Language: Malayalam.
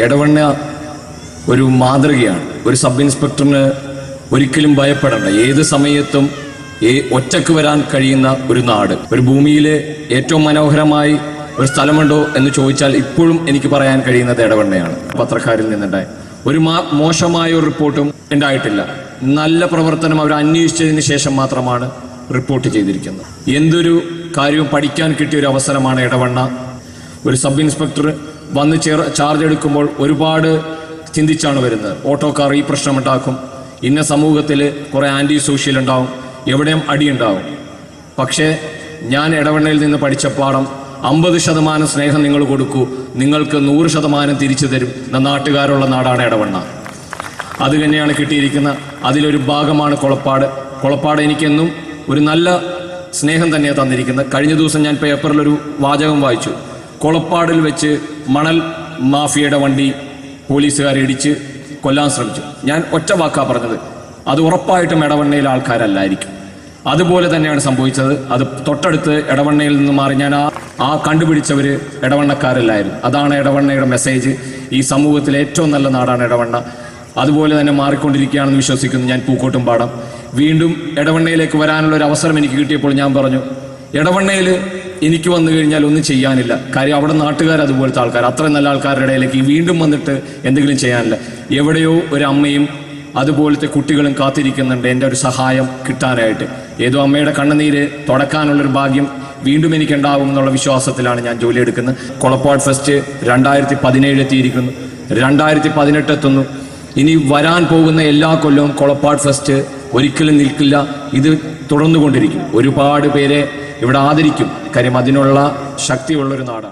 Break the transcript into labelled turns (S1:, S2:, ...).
S1: എടവണ്ണ ഒരു മാതൃകയാണ്. ഒരു സബ് ഇൻസ്പെക്ടറിന് ഒരിക്കലും ഭയപ്പെടേണ്ട, ഏത് സമയത്തും ഒറ്റക്ക് വരാൻ കഴിയുന്ന ഒരു നാട്. ഒരു ഭൂമിയിലെ ഏറ്റവും മനോഹരമായി ഒരു സ്ഥലമുണ്ടോ എന്ന് ചോദിച്ചാൽ ഇപ്പോഴും എനിക്ക് പറയാൻ കഴിയുന്നത് എടവണ്ണയാണ്. പത്രക്കാരിൽ നിന്നുണ്ടായി ഒരു മോശമായ ഒരു റിപ്പോർട്ടും ഉണ്ടായിട്ടില്ല. നല്ല പ്രവർത്തനം അവർ അന്വേഷിച്ചതിന് ശേഷം മാത്രമാണ് റിപ്പോർട്ട് ചെയ്തിരിക്കുന്നത്. എന്തൊരു കാര്യവും പഠിക്കാൻ കിട്ടിയ ഒരു അവസരമാണ് എടവണ്ണ. ഒരു സബ് ഇൻസ്പെക്ടർ വന്ന് ചാർജ് എടുക്കുമ്പോൾ ഒരുപാട് ചിന്തിച്ചാണ് വരുന്നത്. ഓട്ടോക്കാർ ഈ പ്രശ്നമുണ്ടാക്കും, ഇന്ന സമൂഹത്തിൽ കുറേ ആൻറ്റി സോഷ്യൽ ഉണ്ടാവും, എവിടെയും അടിയുണ്ടാവും. പക്ഷേ ഞാൻ എടവണ്ണയിൽ നിന്ന് പഠിച്ച പാഠം 50% സ്നേഹം നിങ്ങൾ കൊടുക്കൂ, നിങ്ങൾക്ക് 100% തിരിച്ചു തരും എന്ന നാട്ടുകാരുള്ള നാടാണ് എടവണ്ണ. അത് തന്നെയാണ് കിട്ടിയിരിക്കുന്ന. അതിലൊരു ഭാഗമാണ് കൊളപ്പാട്. കൊളപ്പാട് എനിക്കെന്നും ഒരു നല്ല സ്നേഹം തന്നെയാണ് തന്നിരിക്കുന്നത്. കഴിഞ്ഞ ദിവസം ഞാൻ പേപ്പറിലൊരു വാചകം വായിച്ചു. കൊളപ്പാടിൽ വെച്ച് മണൽ മാഫിയയുടെ വണ്ടി പോലീസുകാരെ ഇടിച്ച് കൊല്ലാൻ ശ്രമിച്ചു. ഞാൻ ഒറ്റ വാക്കാ പറഞ്ഞത്, അത് ഉറപ്പായിട്ടും എടവണ്ണയിലെ ആൾക്കാരല്ലായിരിക്കും. അതുപോലെ തന്നെയാണ് സംഭവിച്ചത്. അത് തൊട്ടടുത്ത് എടവണ്ണയിൽ നിന്ന് മാറി ഞാൻ ആ കണ്ടുപിടിച്ചവർ എടവണ്ണക്കാരല്ലായിരുന്നു. അതാണ് എടവണ്ണയുടെ മെസ്സേജ്. ഈ സമൂഹത്തിലെ ഏറ്റവും നല്ല നാടാണ് എടവണ്ണ. അതുപോലെ തന്നെ മാറിക്കൊണ്ടിരിക്കുകയാണെന്ന് വിശ്വസിക്കുന്നു ഞാൻ. പൂക്കോട്ടുംപാടം വീണ്ടും എടവണ്ണയിലേക്ക് വരാനുള്ള ഒരു അവസരം എനിക്ക് കിട്ടിയപ്പോൾ ഞാൻ പറഞ്ഞു, എടവണ്ണയിൽ എനിക്ക് വന്നു കഴിഞ്ഞാൽ ഒന്നും ചെയ്യാനില്ല. കാര്യം അവിടെ നാട്ടുകാർ അതുപോലത്തെ ആൾക്കാർ, അത്രയും നല്ല ആൾക്കാരുടെ ഇടയിലേക്ക് വീണ്ടും വന്നിട്ട് എന്തെങ്കിലും ചെയ്യാനില്ല. എവിടെയോ ഒരു അമ്മയും അതുപോലത്തെ കുട്ടികളും കാത്തിരിക്കുന്നുണ്ട് എൻ്റെ ഒരു സഹായം കിട്ടാനായിട്ട്. ഏതോ അമ്മയുടെ കണ്ണുനീര് തുടക്കാനുള്ളൊരു ഭാഗ്യം വീണ്ടും എനിക്കുണ്ടാവും എന്നുള്ള വിശ്വാസത്തിലാണ് ഞാൻ ജോലിയെടുക്കുന്നത്. കൊളപ്പാട് ഫെസ്റ്റ് 2017 എത്തിയിരിക്കുന്നു, 2018 എത്തുന്നു. ഇനി വരാൻ പോകുന്ന എല്ലാ കൊല്ലവും കൊളപ്പാട് ഫെസ്റ്റ് ഒരിക്കലും നിൽക്കില്ല. ഇത് തുടർന്നുകൊണ്ടിരിക്കും. ഒരുപാട് പേരെ ഇവിടെ ആദരിക്കും. കാര്യം അതിനുള്ള ശക്തിയുള്ളൊരു നാടാണ്.